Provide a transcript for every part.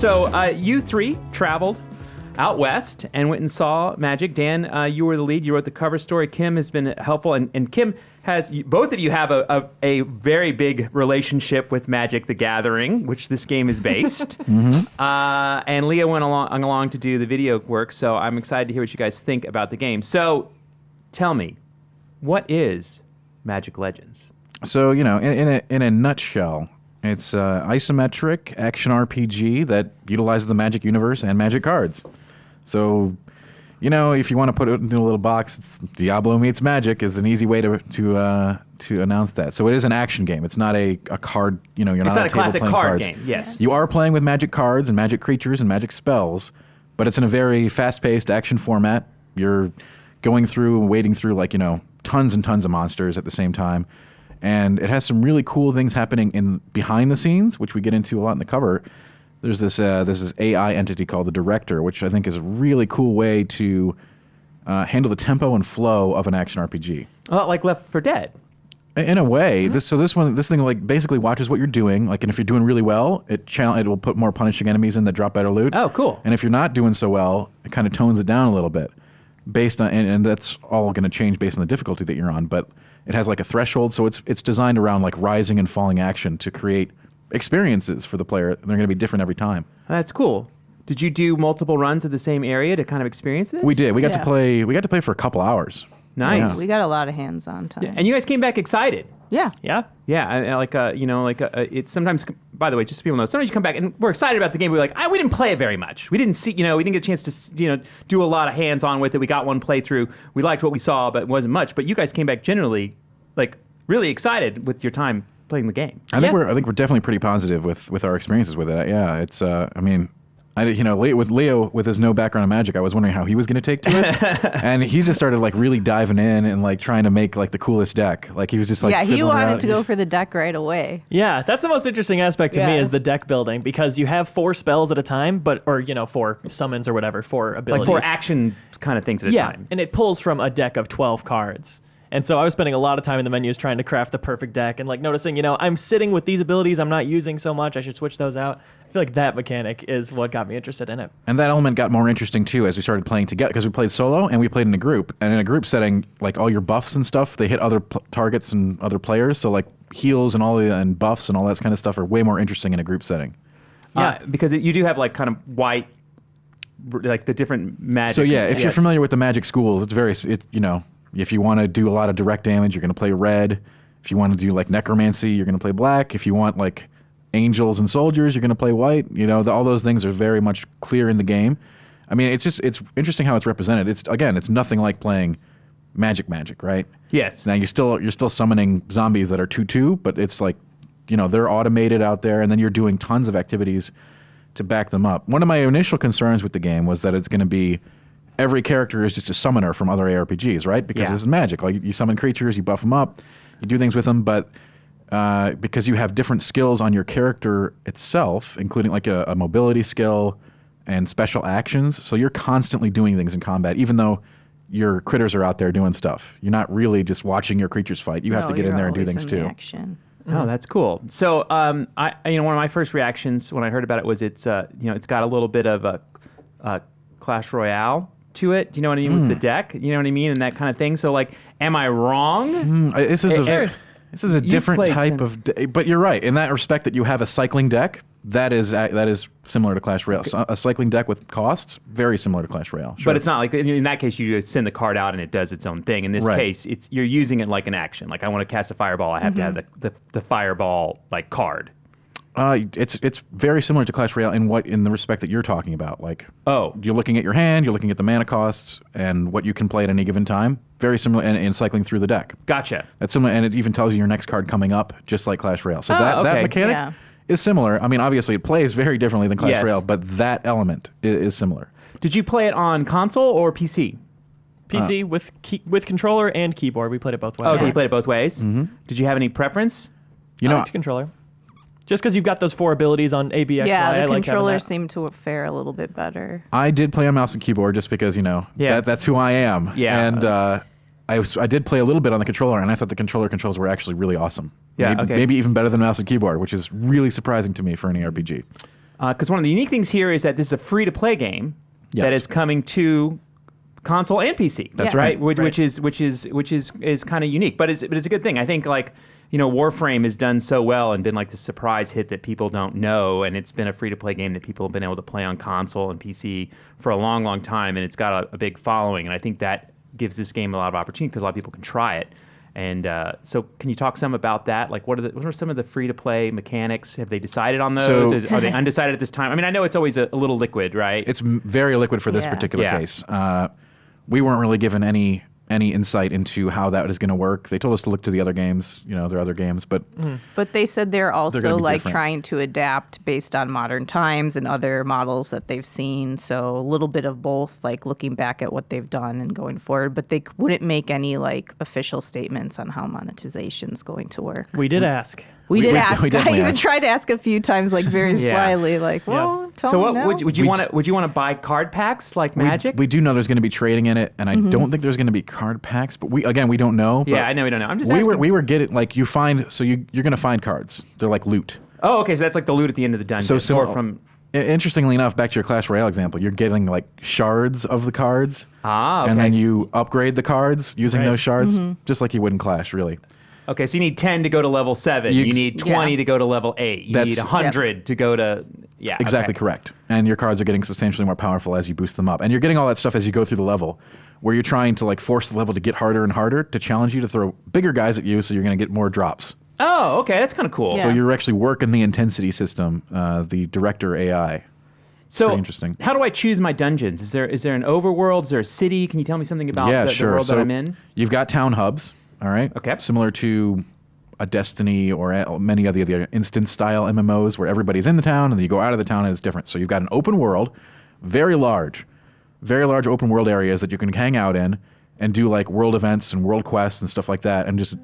So you three traveled out west and went and saw Magic. Dan, you were the lead. You wrote the cover story. Kim has been helpful. And Kim has, both of you have a very big relationship with Magic the Gathering, which this game is based. And Leo went along to do the video work. So I'm excited to hear what you guys think about the game. So tell me, what is Magic Legends? So, you know, in a nutshell, it's isometric action RPG that utilizes the Magic universe and Magic cards. So, you know, if you want to put it into a little box, it's Diablo meets Magic is an easy way to announce that. So it is an action game. It's not a card. You know, It's not a classic card cards. game. Yes, you are playing with Magic cards and Magic creatures and Magic spells, but it's in a very fast-paced action format. You're going through and wading through, like, you know, tons and tons of monsters at the same time. And it has some really cool things happening in behind the scenes, which we get into a lot in the cover. There's this AI entity called the Director, which I think is a really cool way to handle the tempo and flow of an action RPG. a lot like Left 4 Dead. In a way, this thing like basically watches what you're doing. Like, and if you're doing really well, it will put more punishing enemies in that drop better loot. Oh, cool. And if you're not doing so well, it kind of tones it down a little bit, based on and that's all going to change based on the difficulty that you're on. But it has like a threshold, so it's designed around like rising and falling action to create experiences for the player. They're going to be different every time. That's cool. Did you do multiple runs of the same area to kind of experience this? We did. We got to play. We got to play for a couple hours. Nice. Yeah. We got a lot of hands-on time. And you guys came back excited. Yeah. Yeah. Yeah, it's sometimes. By the way, just so people know, sometimes you come back and we're excited about the game. We're like, we didn't play it very much. We didn't see, we didn't get a chance to, do a lot of hands-on with it. We got one playthrough. We liked what we saw, but it wasn't much. But you guys came back generally, like, really excited with your time playing the game. I think we're definitely pretty positive with our experiences with it. Yeah, it's. With Leo with his no background in Magic, I was wondering how he was going to take to it, and he just started like really diving in and like trying to make like the coolest deck. Like he was just like he wanted to go for the deck right away. Yeah, that's the most interesting aspect to me is the deck building, because you have 4 spells at a time, 4 summons or whatever, 4 abilities. Like 4 action kind of things at a time. And it pulls from a deck of 12 cards. And so I was spending a lot of time in the menus trying to craft the perfect deck and like noticing, I'm sitting with these abilities I'm not using so much. I should switch those out. I feel like that mechanic is what got me interested in it. And that element got more interesting too as we started playing together, because we played solo and we played in a group. And in a group setting, like all your buffs and stuff, they hit other targets and other players. So like heals and and buffs and all that kind of stuff are way more interesting in a group setting. Yeah, because you do have like kind of white, like the different magic. So yeah, if you're familiar with the Magic schools, if you want to do a lot of direct damage, you're going to play red. If you want to do like necromancy, you're going to play black. If you want like angels and soldiers, you're going to play white. All those things are very much clear in the game. I mean, it's interesting how it's represented. It's nothing like playing Magic, right? Yes. Now you're still summoning zombies that are 2/2, but it's like, they're automated out there, and then you're doing tons of activities to back them up. One of my initial concerns with the game was that it's going to be every character is just a summoner from other ARPGs, right? Because this is Magic. Like you summon creatures, you buff them up, you do things with them, but because you have different skills on your character itself, including like a mobility skill and special actions, so you're constantly doing things in combat, even though your critters are out there doing stuff. You're not really just watching your creatures fight. You have to get in there and do things too. Action. Oh, that's cool. So, one of my first reactions when I heard about it was it's got a little bit of a Clash Royale to it. Do you know what I mean? With the deck, you know what I mean, and that kind of thing. So, like, am I wrong? This is a different type of, but you're right in that respect that you have a cycling deck. That is similar to Clash Royale. A cycling deck with costs, very similar to Clash Royale. Sure. But it's not like, in that case, you just send the card out and it does its own thing. In this case, you're using it like an action. Like, I want to cast a fireball, I have to have the fireball like card. It's very similar to Clash Royale in the respect that you're talking about. Like, you're looking at your hand, you're looking at the mana costs and what you can play at any given time. Very similar, and cycling through the deck. Gotcha. That's similar, and it even tells you your next card coming up, just like Clash Royale. So that mechanic is similar. I mean, obviously, it plays very differently than Clash Royale, but that element is similar. Did you play it on console or PC? PC with controller and keyboard. We played it both ways. Oh, so you played it both ways? Mm-hmm. Did you have any preference? I liked controller. Just because you've got those 4 abilities on A, B, X, Y. The controllers seem to fare a little bit better. I did play on mouse and keyboard just because, that's who I am. Yeah. And I did play a little bit on the controller, and I thought the controller controls were actually really awesome. Yeah, maybe even better than mouse and keyboard, which is really surprising to me for an ARPG. Because one of the unique things here is that this is a free-to-play game Yes. that is coming to console and PC. That's Yeah. right. Which is kind of unique, but it's a good thing. I think Warframe has done so well and been like the surprise hit that people don't know, and it's been a free-to-play game that people have been able to play on console and PC for a long, long time, and it's got a big following, and I think that gives this game a lot of opportunity because a lot of people can try it. And so can you talk some about that? Like, what are some of the free-to-play mechanics? Have they decided on those? So- Are they undecided at this time? I mean, I know it's always a little liquid, right? It's very liquid for this Yeah. particular Yeah. case. We weren't really given any insight into how that is going to work. They told us to look to the other games, their other games, but But they said they're also gonna be like different. trying to adapt based on modern times and other models that they've seen. So a little bit of both, like looking back at what they've done and going forward. But they wouldn't make any like official statements on how monetization's going to work. We did ask. We did we ask. definitely I even asked. tried to ask a few times, like very Yeah. slyly, like, well, tell So me what now. would you We want to buy card packs like Magic? we do know there's going to be trading in it, and I don't think there's going to be card packs. But we don't know. yeah, but I know we don't know. I'm just we asking. were getting like you're going to find cards. They're like loot. Oh, okay. So that's like the loot at the end of the dungeon. So or from interestingly enough, back to your Clash Royale example, you're getting like shards of the cards, okay. and then you upgrade the cards using Right. those shards, just like you would in Clash, really. Okay, so you need 10 to go to level 7. You, You- need 20 Yeah. to go to level 8. You That's- need 100 to go to Exactly okay. correct. And your cards are getting substantially more powerful as you boost them up. And you're getting all that stuff as you go through the level, where you're trying to like force the level to get harder and harder to challenge you to throw bigger guys at you, so you're going to get more drops. Oh, okay, that's kind of cool. Yeah. So you're actually working the intensity system, the director AI. So pretty interesting. how do I choose my dungeons? Is there an overworld? Is there a city? Can you tell me something about Yeah, the sure. world So that I'm in? you've got town hubs, all right? Okay. Similar to a Destiny or many of the other instance-style MMOs where everybody's in the town and then you go out of the town and it's different. So you've got an open world, very large open world areas that you can hang out in and do like world events and world quests and stuff like that, and just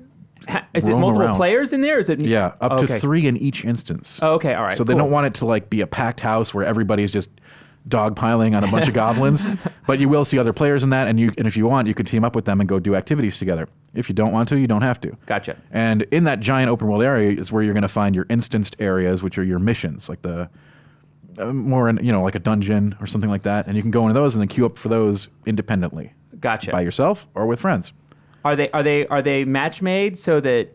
Is it roam multiple around. players in there? Is it Yeah, up okay. to 3 in each instance. Oh, okay, all right. So they cool. don't want it to like be a packed house where everybody's just dogpiling on a bunch of goblins, but you will see other players in that, and if you want, you can team up with them and go do activities together. If you don't want to, you don't have to. Gotcha. And in that giant open world area is where you're going to find your instanced areas, which are your missions, like the more in, like a dungeon or something like that, and you can go into those and then queue up for those independently Gotcha. by yourself or with friends. Are they match made so that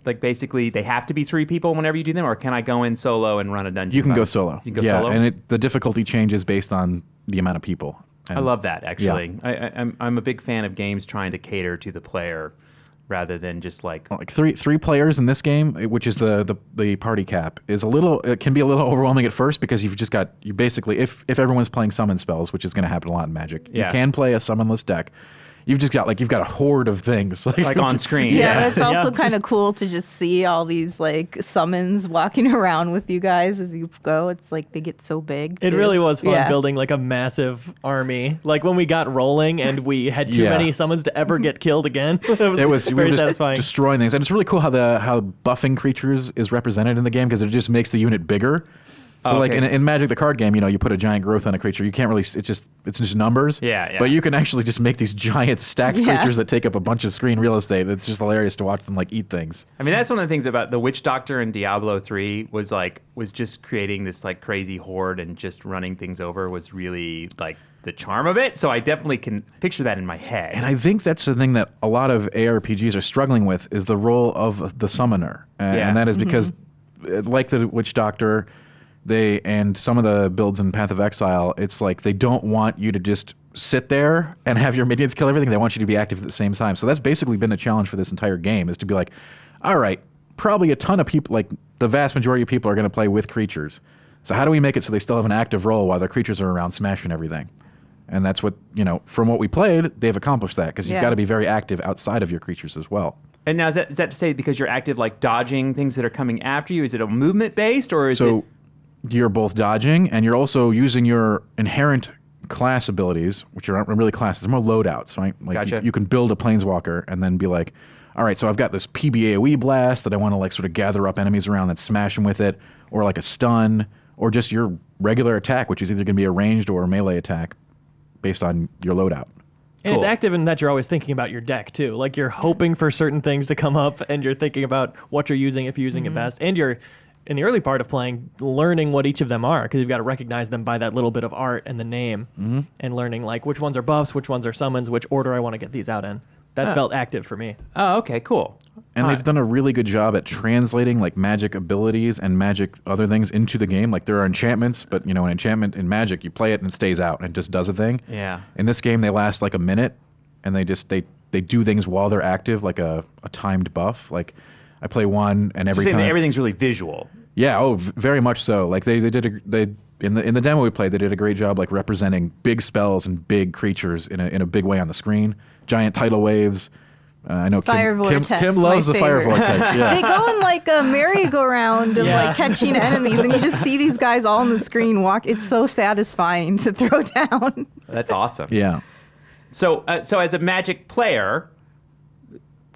like basically they have to be 3 people whenever you do them, or can I go in solo and run a dungeon? You can by- go solo. You can go yeah, solo. and the difficulty changes based on the amount of people. I love that actually. I'm a big fan of games trying to cater to the player rather than just like Like three players in this game, which is the party cap, is it can be a little overwhelming at first because you basically if everyone's playing summon spells, which is going to happen a lot in Magic, Yeah. you can play a summonless deck. You've got a horde of things like on screen. Yeah, that's also Yeah. kind of cool to just see all these like summons walking around with you guys as you go. It's like they get so big. It too. really was fun Yeah. building like a massive army. Like when we got rolling and we had too Yeah. many summons to ever get killed again. it we were very just satisfying. destroying things, and it's really cool how buffing creatures is represented in the game because it just makes the unit bigger. So Oh, like okay. in Magic the card game, you put a giant growth on a creature. You can't really it's just numbers. Yeah, yeah. But you can actually just make these giant stacked Yeah. creatures that take up a bunch of screen real estate. It's just hilarious to watch them like eat things. I mean, that's one of the things about the Witch Doctor in Diablo 3 was just creating this like crazy horde and just running things over was really like the charm of it. So I definitely can picture that in my head. And I think that's the thing that a lot of ARPGs are struggling with is the role of the summoner. Yeah. And that is because, like the Witch Doctor, and some of the builds in Path of Exile, it's like they don't want you to just sit there and have your minions kill everything. They want you to be active at the same time. So that's basically been a challenge for this entire game, is to be like, all right, probably a ton of people, like the vast majority of people are going to play with creatures. So how do we make it so they still have an active role while their creatures are around smashing everything? And that's what, from what we played, they've accomplished that, because you've Yeah. got to be very active outside of your creatures as well. And now is that to say because you're active like dodging things that are coming after you? Is it a movement based or is So it? you're both dodging and you're also using your inherent class abilities, which aren't really classes, they're more loadouts, right? Like Gotcha. you can build a planeswalker and then be like, all right, so I've got this PBAOE blast that I want to like sort of gather up enemies around and smash them with it, or like a stun, or just your regular attack, which is either going to be a ranged or a melee attack based on your loadout. And it's Cool. active in that you're always thinking about your deck too. Like you're hoping for certain things to come up and you're thinking about what you're using, if you're using it best. And in the early part of playing, learning what each of them are, because you've got to recognize them by that little bit of art and the name, and learning like which ones are buffs, which ones are summons, which order I want to get these out in. That felt active for me. Oh, okay, cool. And they've done a really good job at translating like magic abilities and magic other things into the game. Like there are enchantments, but an enchantment in Magic, you play it and it stays out and it just does a thing. Yeah. In this game, they last like a minute, and they do things while they're active, like a timed buff. Like I play one, and every time everything's really visual. Yeah. very much so. Like they in the demo we played, they did a great job like representing big spells and big creatures in a big way on the screen. Giant tidal waves. I know Fire vortex, Kim loves my the fire favorite. vortex. Yeah. They go in like a merry-go-round of like catching enemies, and you just see these guys all on the screen walk. It's so satisfying to throw down. That's awesome. Yeah. So as a Magic player,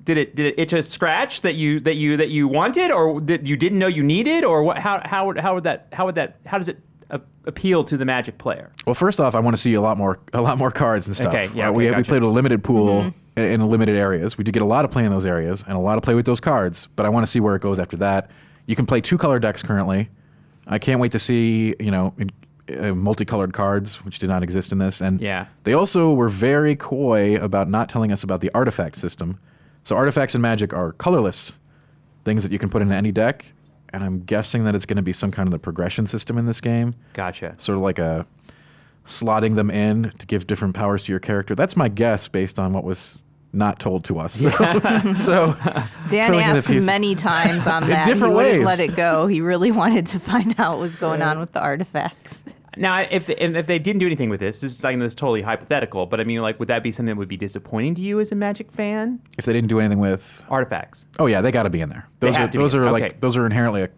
did it itch a scratch that you wanted, or that you didn't know you needed, or what? How does it appeal to the Magic player? Well, first off, I want to see a lot more cards and stuff. Okay, yeah, we gotcha. played a limited pool in limited areas. We did get a lot of play in those areas and a lot of play with those cards, but I want to see where it goes after that. You can play 2-color decks currently. I can't wait to see multicolored cards, which did not exist in this. And they also were very coy about not telling us about the artifact system. So artifacts in Magic are colorless things that you can put into any deck. And I'm guessing that it's going to be some kind of the progression system in this game. Gotcha. Sort of like slotting them in to give different powers to your character. That's my guess based on what was not told to us. So Dan asked many times on that. different He wouldn't ways. let it go. He really wanted to find out what was going on with the artifacts. Now, if they didn't do anything with this is like this is totally hypothetical, but I mean, like, would that be something that would be disappointing to you as a Magic fan? If they didn't do anything with Artifacts. Oh yeah, they got to be in there. Those are inherently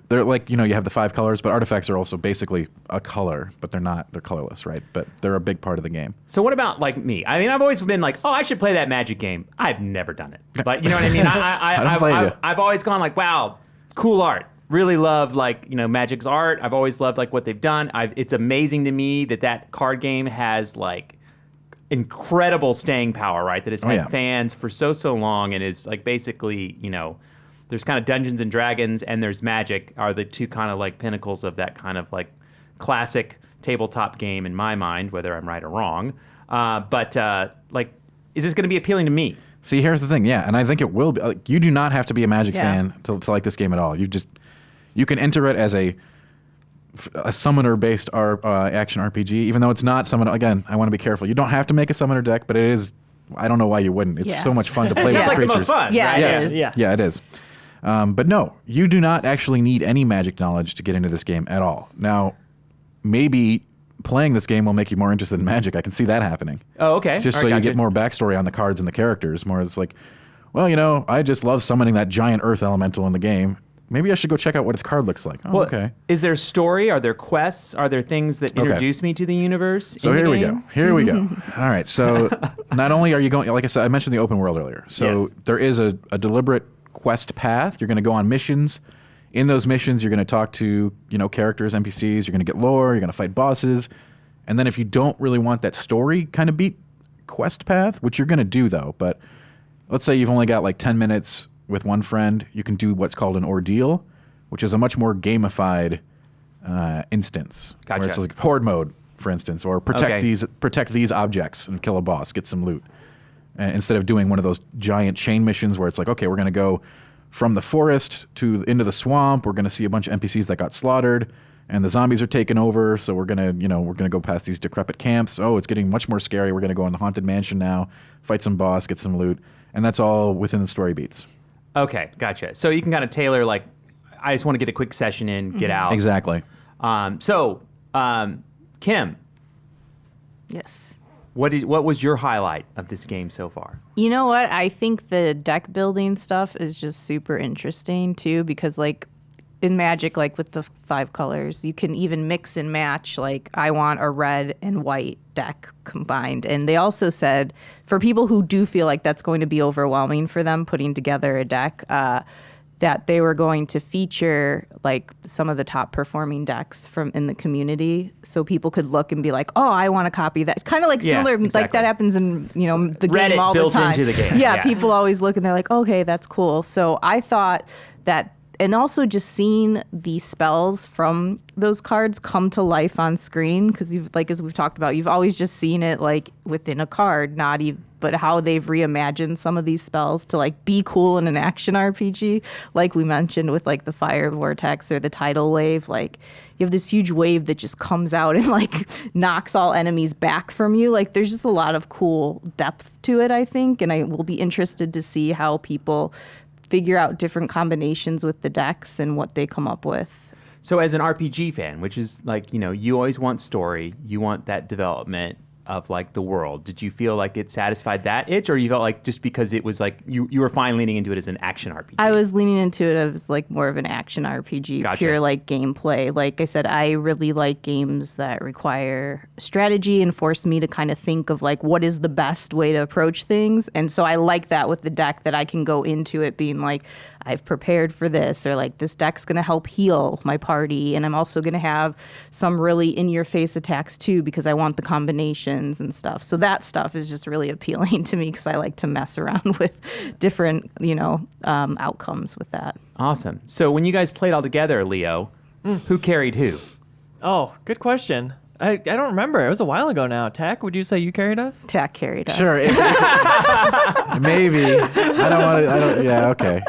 they're like, you have the 5 colors, but artifacts are also basically a color, but they're colorless, right? But they're a big part of the game. So what about like me? I mean, I've always been like, oh, I should play that Magic game. I've never done it. But you know what I mean? I've always gone like, wow, cool art. Really love Magic's art. I've always loved like what they've done. It's amazing to me that card game has like incredible staying power, right? That it's had fans for so long, and is like basically, there's kind of Dungeons and Dragons and there's Magic are the two kind of like pinnacles of that kind of like classic tabletop game in my mind, whether I'm right or wrong. But is this going to be appealing to me? See, here's the thing, and I think it will be. Like, you do not have to be a Magic fan to like this game at all. You can enter it as a summoner-based action RPG, even though it's not summoner. Again, I want to be careful. You don't have to make a summoner deck, but it is. I don't know why you wouldn't. It's so much fun to play with It sounds like creatures. the most fun. Yeah, right? it is. Yeah, it is. But no, you do not actually need any Magic knowledge to get into this game at all. Now, maybe playing this game will make you more interested in Magic. I can see that happening. Oh, okay. Just All so right, you gotcha. get more backstory on the cards and the characters. More as like, well, I just love summoning that giant Earth elemental in the game. Maybe I should go check out what its card looks like. Oh, Well, okay. Is there story? Are there quests? Are there things that introduce me to the universe? So in the here we game? go. Here we go. All right. So not only are you going, like I said, I mentioned the open world earlier. So Yes. there is a deliberate quest path. You're going to go on missions. In those missions, you're going to talk to, characters, NPCs. You're going to get lore. You're going to fight bosses. And then if you don't really want that story kind of beat quest path, which you're going to do though, but let's say you've only got like 10 minutes with one friend, you can do what's called an ordeal, which is a much more gamified instance. Gotcha. Where it's like horde mode, for instance, or protect these objects and kill a boss, get some loot. Instead of doing one of those giant chain missions where it's like, okay, we're going to go from the forest into the swamp. We're going to see a bunch of NPCs that got slaughtered, and the zombies are taking over. So we're gonna go past these decrepit camps. Oh, it's getting much more scary. We're gonna go in the haunted mansion now, fight some boss, get some loot, and that's all within the story beats. Okay, gotcha. So you can kind of tailor like, I just want to get a quick session in, get out. Exactly. Kim, Yes. what was your highlight of this game so far? You know what? I think the deck building stuff is just super interesting too, because like in Magic, like with the 5 colors, you can even mix and match. Like I want a red and white deck combined. And they also said for people who do feel like that's going to be overwhelming for them putting together a deck, that they were going to feature like some of the top performing decks from in the community, so people could look and be like, "Oh, I want to copy that." Kind of like Yeah, similar, like exactly. that happens in the Reddit game all the built time. into the game. Yeah, Yeah. people always look and they're like, "Okay, that's cool." So I thought that and also just seeing the spells from those cards come to life on screen, because you've, like, as we've talked about, you've always just seen it like within a card, not even, but how they've reimagined some of these spells to like be cool in an action RPG, like we mentioned with like the fire vortex or the tidal wave. Like, you have this huge wave that just comes out and like knocks all enemies back from you. Like, there's just a lot of cool depth to it, I think, and I will be interested to see how people figure out different combinations with the decks and what they come up with. So as an RPG fan, which is like, you always want story, you want that development of like the world. Did you feel like it satisfied that itch, or you felt like just because it was like you were fine leaning into it as an action RPG? I was leaning into it as like more of an action RPG, Gotcha. pure like gameplay. Like I said, I really like games that require strategy and force me to kind of think of like what is the best way to approach things. And so I like that with the deck, that I can go into it being like, I've prepared for this, or like this deck's going to help heal my party, and I'm also going to have some really in-your-face attacks too, because I want the combinations and stuff. So that stuff is just really appealing to me, because I like to mess around with different, outcomes with that. Awesome. So when you guys played all together, Leo, who carried who? Oh, good question. I don't remember. It was a while ago now. Tack, would you say you carried us? Tack carried us. Sure. Maybe. I don't want to. Yeah. Okay.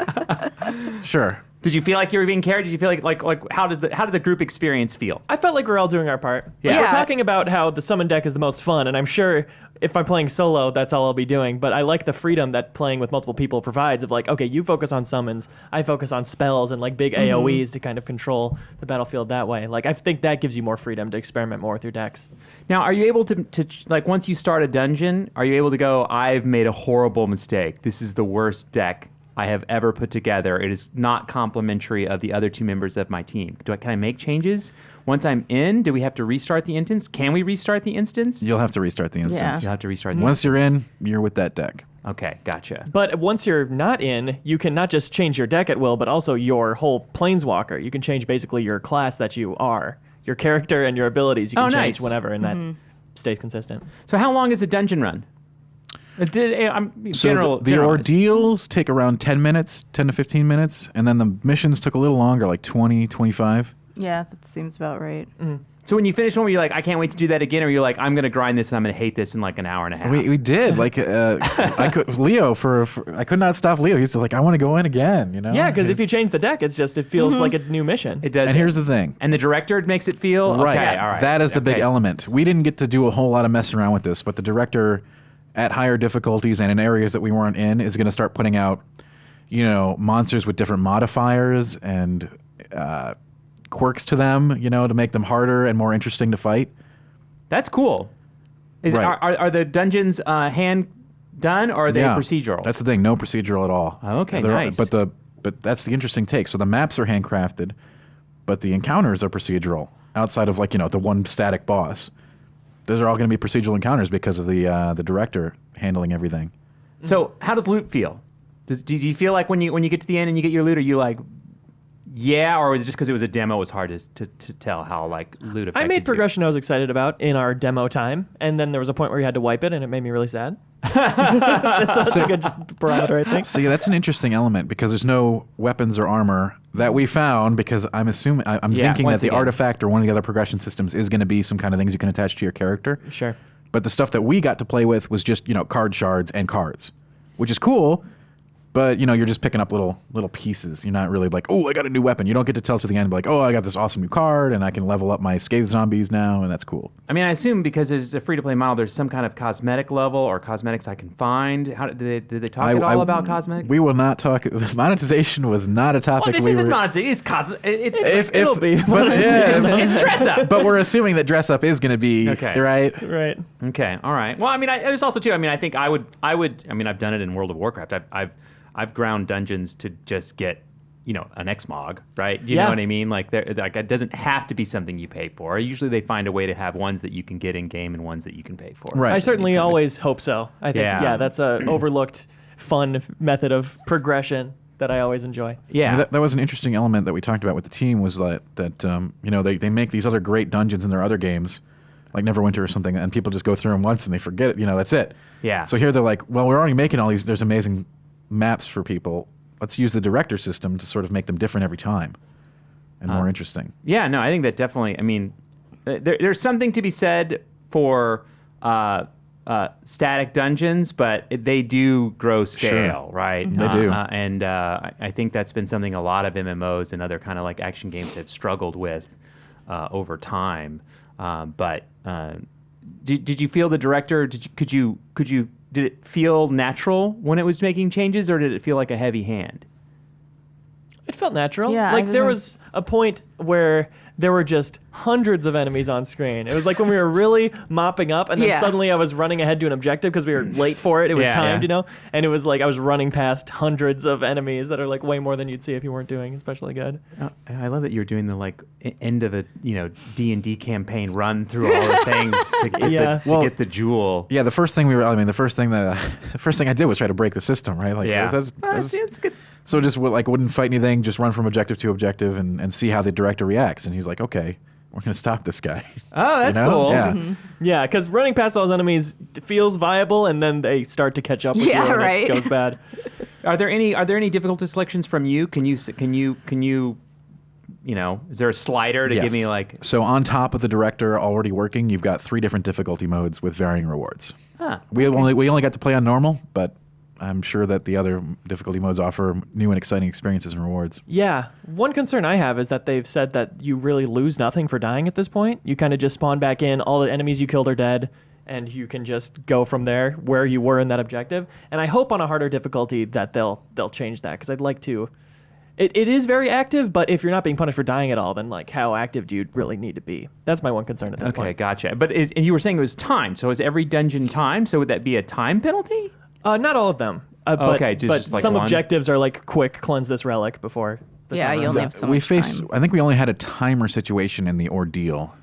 Sure. Did you feel like you were being carried? Did you feel like how did the group experience feel? I felt like we're all doing our part. Yeah. We're talking about how the summon deck is the most fun, and I'm sure if I'm playing solo, that's all I'll be doing. But I like the freedom that playing with multiple people provides of like, okay, you focus on summons, I focus on spells and like big AoEs to kind of control the battlefield that way. Like, I think that gives you more freedom to experiment more with your decks. Now, are you able to like, once you start a dungeon, are you able to go, I've made a horrible mistake. This is the worst deck I have ever put together. It is not complimentary of the other two members of my team. Can I make changes? Once I'm in, do we have to restart the instance? Can we restart the instance? You'll have to restart the instance. Yeah. You'll have to restart the Once you're in, you're with that deck. Okay, gotcha. But once you're not in, you can not just change your deck at will, but also your whole planeswalker. You can change basically your class that you are. Your character and your abilities you can change nice. whenever, and that stays consistent. So how long is a dungeon run? So the ordeals take around 10 to 15 minutes, and then the missions took a little longer, like 20, 25. Yeah, that seems about right. So when you finish one, were you like, I can't wait to do that again, or you're like, I'm going to grind this and I'm going to hate this in like an hour and a half? We did. Like, I could not stop Leo. He's just like, I want to go in again, Yeah, because if you change the deck, it feels like a new mission. It does. And here's the thing. And the director makes it feel Right. Okay, all right. That is the big Okay. element. We didn't get to do a whole lot of messing around with this, but the director, at higher difficulties and in areas that we weren't in, is going to start putting out, monsters with different modifiers and quirks to them, to make them harder and more interesting to fight. That's cool. Right. Are the dungeons hand done, or are they procedural? That's the thing. No procedural at all. Oh, okay, They're- nice. But that's the interesting take. So the maps are handcrafted, but the encounters are procedural. Outside of the one static boss, those are all going to be procedural encounters because of the director handling everything. So how does loot feel? Do you feel like when you get to the end and you get your loot, are you like, yeah, or was it just because it was a demo, it was hard to tell how like loot affected I made you? progression I was excited about in our demo time, and then there was a point where you had to wipe it, and it made me really sad. That's also a good barometer, I think. See, that's an interesting element because there's no weapons or armor that we found, because I'm assuming I'm thinking once that the again. artifact or one of the other progression systems is going to be some kind of things you can attach to your character. Sure. But the stuff that we got to play with was just, card shards and cards, which is cool. But, you're just picking up little pieces. You're not really like, oh, I got a new weapon. You don't get to tell to the end, like, oh, I got this awesome new card, and I can level up my scathe zombies now, and that's cool. I mean, I assume because it's a free-to-play model, there's some kind of cosmetic level or cosmetics I can find. How did they talk at all about cosmetics? We will not talk. Monetization was not a topic. Well, this isn't monetization. It's It'll be. it's dress up. But we're assuming that dress up is going to be Okay. right. Right. Okay, all right. Well, I mean, there's also too. I mean, I think I would. I mean, I've done it in World of Warcraft. I've ground dungeons to just get, an Xmog, right? You know what I mean? Like, it doesn't have to be something you pay for. Usually, they find a way to have ones that you can get in game and ones that you can pay for. Right. I certainly always hope so. I think, Yeah. that's a overlooked, fun method of progression that I always enjoy. Yeah. That was an interesting element that we talked about with the team was that they make these other great dungeons in their other games, like Neverwinter or something, and people just go through them once and they forget it. That's it. Yeah. So here they're like, well, we're already making all these. There's amazing maps for people. let's use the director system to sort of make them different every time and more interesting. Yeah, no, I think that definitely. I mean, there's something to be said for static dungeons, but they do grow stale, right? They do. And I think that's been something a lot of MMOs and other kind of like action games have struggled with over time. But did you feel the director? Did it feel natural when it was making changes, or did it feel like a heavy hand? It felt natural. Yeah, Like there was a point where there were just hundreds of enemies on screen. It was like when we were really mopping up, and then Yeah. suddenly I was running ahead to an objective because we were late for it. It was Yeah, timed, yeah. and it was like I was running past hundreds of enemies that are like way more than you'd see if you weren't doing especially good. I love that you're doing the like end of a D&D campaign run through all the things to get Yeah. get the jewel. Yeah, the first thing I did was try to break the system, right? Like, Yeah, that's it's good. so just wouldn't fight anything, just run from objective to objective and see how the director reacts. And he's like, okay, we're going to stop this guy. Oh, that's You know? cool. Yeah. Yeah, because running past all those enemies feels viable, and then they start to catch up with Yeah, you, and right. it goes bad. Are there any difficulty selections from you? Can you is there a slider to give me like? So on top of the director already working, you've got 3 different difficulty modes with varying rewards. We only got to play on normal, but I'm sure that the other difficulty modes offer new and exciting experiences and rewards. Yeah. One concern I have is that they've said that you really lose nothing for dying at this point. You kind of just spawn back in, all the enemies you killed are dead, and you can just go from there where you were in that objective. And I hope on a harder difficulty that they'll change that, because I'd like to. It is very active, but if you're not being punished for dying at all, then like how active do you really need to be? That's my one concern at this Okay, point. gotcha. But and you were saying it was timed. So is every dungeon timed? So would that be a time penalty? Not all of them. But, Okay, just like some one? objectives are like quick cleanse this relic before the Yeah, time you runs only out. have so we much faced. time. I think we only had a timer situation in the ordeal.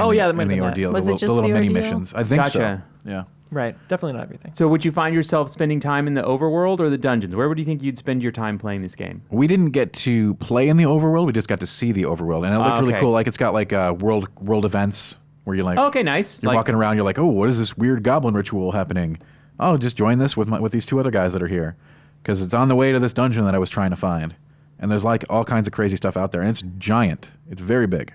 Oh, yeah, that might in have the been that. ordeal. Was the, it just the little the mini ordeal? missions? I think Gotcha. so. Yeah. Right, definitely not everything. So would you find yourself spending time in the overworld or the dungeons? Where would you think you'd spend your time playing this game? We didn't get to play in the overworld. We just got to see the overworld, and it looked really okay. cool. Like it's got like world events where you're like, Okay, nice. you're Like- walking around. You're like, oh, what is this weird goblin ritual happening? Oh, just join this with these 2 other guys that are here, because it's on the way to this dungeon that I was trying to find. And there's like all kinds of crazy stuff out there, and it's giant. It's very big.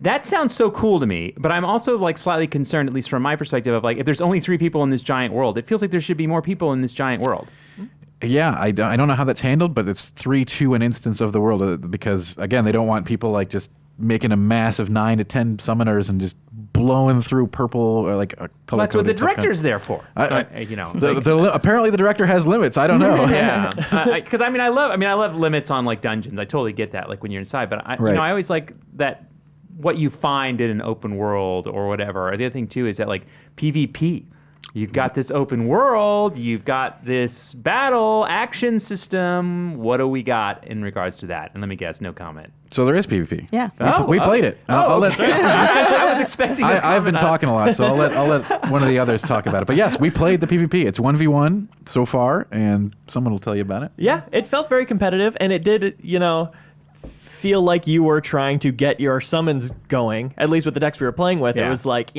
That sounds so cool to me, but I'm also like slightly concerned, at least from my perspective, of like if there's only 3 people in this giant world, it feels like there should be more people in this giant world. Yeah, I don't know how that's handled, but it's 3 to an instance of the world, because again, they don't want people like just making a mass of 9 to 10 summoners and just blowing through purple or like a color. That's what the director's there for. Apparently the director has limits. I don't know. Yeah, because I love limits on like dungeons. I totally get that, like when you're inside. But Right. I always like that what you find in an open world or whatever. The other thing too is that like PvP. You've got this open world. You've got this battle action system. What do we got in regards to that? And let me guess, no comment. So there is PvP. Yeah. We played it. I'll let. I was expecting. I've been talking a lot, so I'll let one of the others talk about it. But yes, we played the PvP. It's 1v1 so far, and someone will tell you about it. Yeah, it felt very competitive, and it did, feel like you were trying to get your summons going, at least with the decks we were playing with. Yeah. It was like,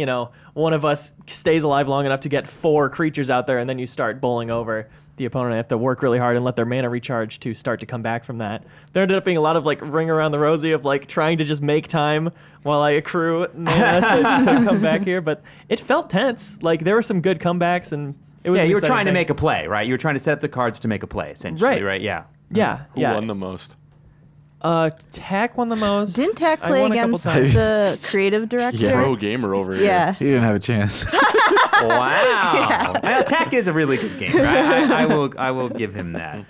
one of us stays alive long enough to get 4 creatures out there, and then you start bowling over the opponent. They have to work really hard and let their mana recharge to start to come back from that. There ended up being a lot of like ring around the rosy of like trying to just make time while I accrue mana to come back here, but it felt tense. Like there were some good comebacks, and it was Yeah, an you were exciting trying to thing. make a play, right? You were trying to set up the cards to make a play, essentially, right? Yeah. Yeah, Who yeah. won the most? Tack won the most. Didn't Tack I play won a couple against times. the creative director? Yeah. Pro gamer over here. Yeah. He didn't have a chance. Wow. Well, Tack is a really good game. Right? I will give him that.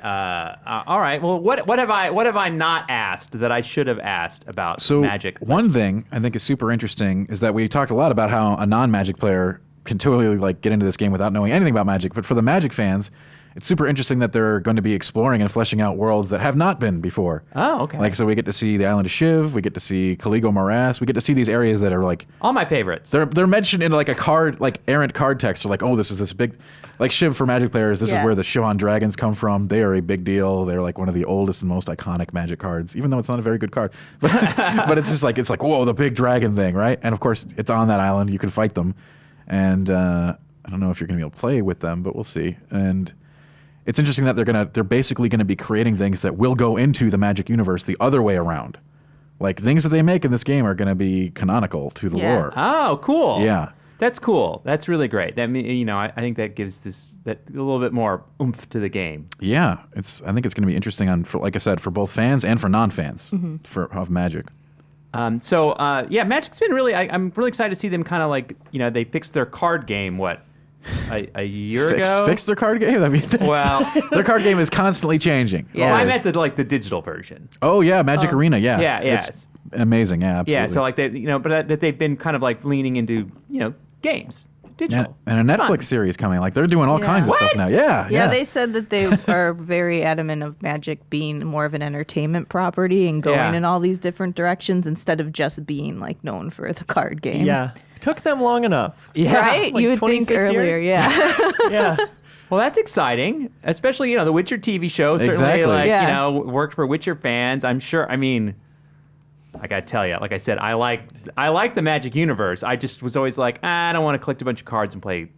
All right. Well, what have I not asked that I should have asked about So Magic? one thing I think is super interesting is that we talked a lot about how a non-Magic player can totally like get into this game without knowing anything about Magic. But for the Magic fans, it's super interesting that they're going to be exploring and fleshing out worlds that have not been before. Oh, okay. Like, so we get to see the island of Shiv, we get to see Caligo Morass, we get to see these areas that are like, All my favorites. they're mentioned in like a card, like errant card text. They're like, oh, this is this big, like Shiv for Magic players, this is Yeah. where the Shivan dragons come from. They are a big deal. They're like one of the oldest and most iconic Magic cards, even though it's not a very good card. But it's just like, whoa, the big dragon thing, right? And of course, it's on that island. You can fight them. And I don't know if you're going to be able to play with them, but we'll see. And it's interesting that they're basically gonna be creating things that will go into the Magic universe the other way around. Like things that they make in this game are gonna be canonical to the Yeah. lore. Oh, cool. Yeah. That's cool. That's really great. That I think that gives that a little bit more oomph to the game. Yeah, I think it's going to be interesting like I said, for both fans and for non-fans of Magic. Magic's been really. I'm really excited to see them kind of like they fixed their card game. What a year ago? Fixed their card game. I mean, Well, their card game is constantly changing. Yeah. I Always. meant the digital version. Oh yeah, Magic Arena. Yeah. Yeah, yeah. It's amazing. Yeah, absolutely. Yeah, so like they, but that they've been kind of like leaning into games, digital. And a It's Netflix fun. series coming. Like they're doing all Yeah. kinds of stuff now. Yeah. Yeah, they said that they are very adamant of Magic being more of an entertainment property and going Yeah. in all these different directions instead of just being like known for the card game. Yeah. Took them long enough. Yeah. Right? Like You would think 26 earlier, years? yeah. Yeah. Well, that's exciting, especially the Witcher TV show certainly Exactly. Yeah. worked for Witcher fans. I'm sure. I mean, I gotta tell you, like I said, I like the Magic universe. I just was always like, I don't want to collect a bunch of cards and play,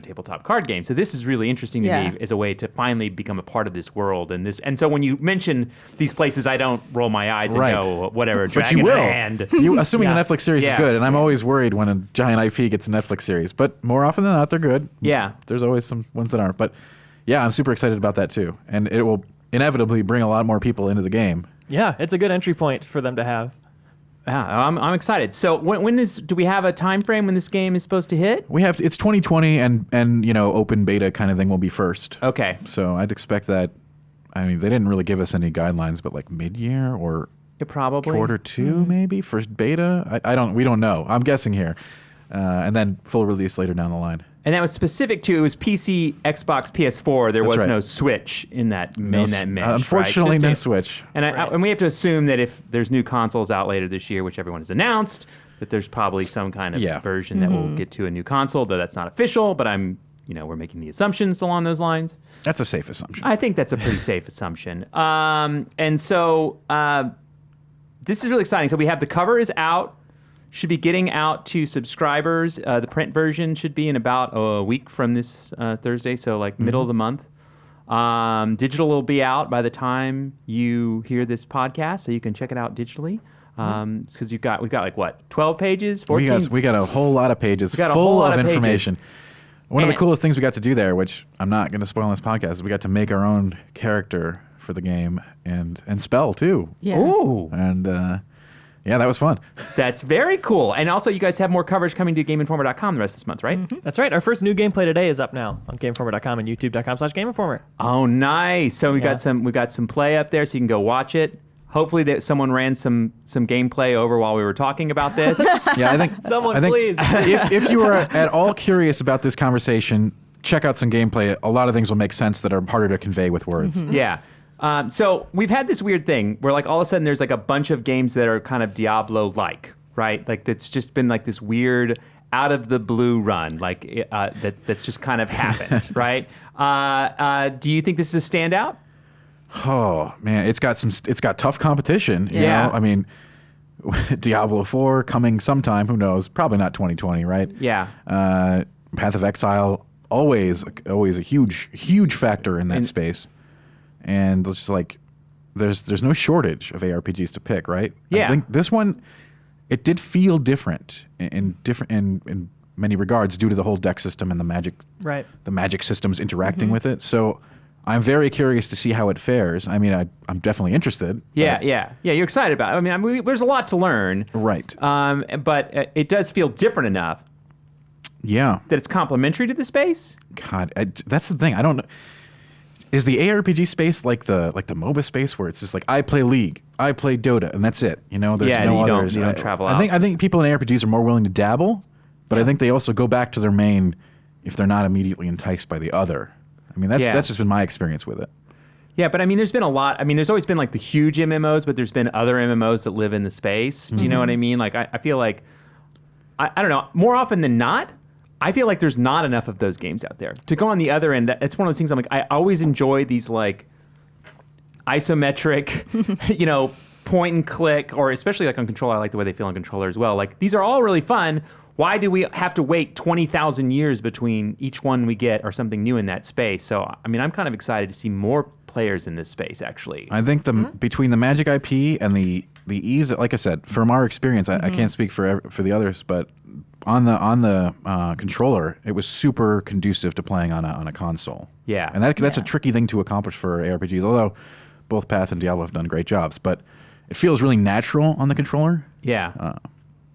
tabletop card games. So this is really interesting to Yeah. me as a way to finally become a part of this world and so when you mention these places, I don't roll my eyes and Right. go whatever. But you Dragon will. Hand. You assuming Yeah. the Netflix series Yeah. is good, and I'm always worried when a giant IP gets a Netflix series. But more often than not, they're good. Yeah. There's always some ones that aren't. But yeah, I'm super excited about that too, and it will inevitably bring a lot more people into the game. Yeah. It's a good entry point for them to have. Yeah, I'm excited. So do we have a time frame when this game is supposed to hit? It's 2020, and open beta kind of thing will be first. Okay. So I'd expect that. I mean, they didn't really give us any guidelines, but like mid-year or Probably. quarter two, maybe first beta. We don't know. I'm guessing here, and then full release later down the line. And that was specific to, it was PC, Xbox, PS4. There That's was right. no Switch in that No mix. unfortunately, right? no Just to- Switch. And we have to assume that if there's new consoles out later this year, which everyone has announced, that there's probably some kind of Yeah. version that will get to a new console, though that's not official, but we're making the assumptions along those lines. That's a safe assumption. I think that's a pretty safe assumption. And so this is really exciting. So we have the cover is out, should be getting out to subscribers. The print version should be in about a week from this Thursday, so like middle of the month. Digital will be out by the time you hear this podcast, so you can check it out digitally. Because we've got like what, 12 pages, 14? We got a whole lot of pages got a full whole lot of of pages. information. One of the And- coolest things we got to do there, which I'm not going to spoil on this podcast, is we got to make our own character for the game and spell too. Yeah. Ooh, And yeah, that was fun. that's very cool. And also, you guys have more coverage coming to GameInformer.com the rest of this month, right? That's right. Our first new gameplay today is up now on GameInformer.com and YouTube.com/GameInformer. Oh, nice. So we Yeah. got some play up there, so you can go watch it. Hopefully that someone ran some gameplay over while we were talking about this. Yeah, I think Someone, I think please. if you are at all curious about this conversation, check out some gameplay. A lot of things will make sense that are harder to convey with words. Yeah. So we've had this weird thing where like all of a sudden there's like a bunch of games that are kind of Diablo-like, right? Like it's just been like this weird out of the blue run, like that's just kind of happened, right? Do you think this is a standout? Oh man, it's got tough competition. You Yeah. know? I mean, Diablo 4 coming sometime. Who knows? Probably not 2020, right? Yeah. Path of Exile always a huge factor in that And- space. And it's just like there's no shortage of ARPGs to pick, right? Yeah. I think this one it did feel different in many regards due to the whole deck system and the magic systems interacting with it. So I'm very curious to see how it fares. I mean, I'm definitely interested. Yeah. You're excited about it. I mean, there's a lot to learn. Right. But it does feel different enough Yeah. that it's complementary to the space. God, that's the thing. I don't know. Is the ARPG space like the MOBA space where it's just like I play League, I play Dota, and that's it? You know, there's Yeah, no you don't- others. you don't travel out. I think people in ARPGs are more willing to dabble, but I think they also go back to their main if they're not immediately enticed by the other. I mean, that's just been my experience with it. Yeah, but I mean, there's been a lot. I mean, there's always been like the huge MMOs, but there's been other MMOs that live in the space. Do you know what I mean? Like, I feel like, I don't know, more often than not, I feel like there's not enough of those games out there. To go on the other end, it's one of those things I'm like, I always enjoy these like isometric, point and click, or especially like on controller, I like the way they feel on controller as well. Like, these are all really fun. why do we have to wait 20,000 years between each one we get or something new in that space? So, I mean, I'm kind of excited to see more players in this space, actually. I think between the Magic IP and the ease, like I said, from our experience, I can't speak for the others, but on the controller, it was super conducive to playing on a console. Yeah. And that's a tricky thing to accomplish for ARPGs, although both Path and Diablo have done great jobs. But it feels really natural on the controller. Yeah.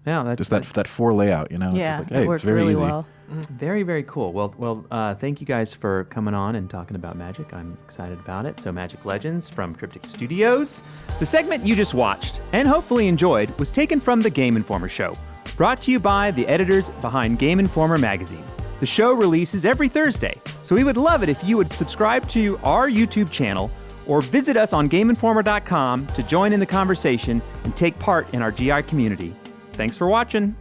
Yeah, that's just that 4 layout, you know? It's Yeah, just like, hey, it worked it's very really easy. well. very, very cool. Well, thank you guys for coming on and talking about Magic. I'm excited about it. So Magic Legends from Cryptic Studios. The segment you just watched and hopefully enjoyed was taken from the Game Informer Show, brought to you by the editors behind Game Informer magazine. The show releases every Thursday, so we would love it if you would subscribe to our YouTube channel or visit us on GameInformer.com to join in the conversation and take part in our GI community. Thanks for watching.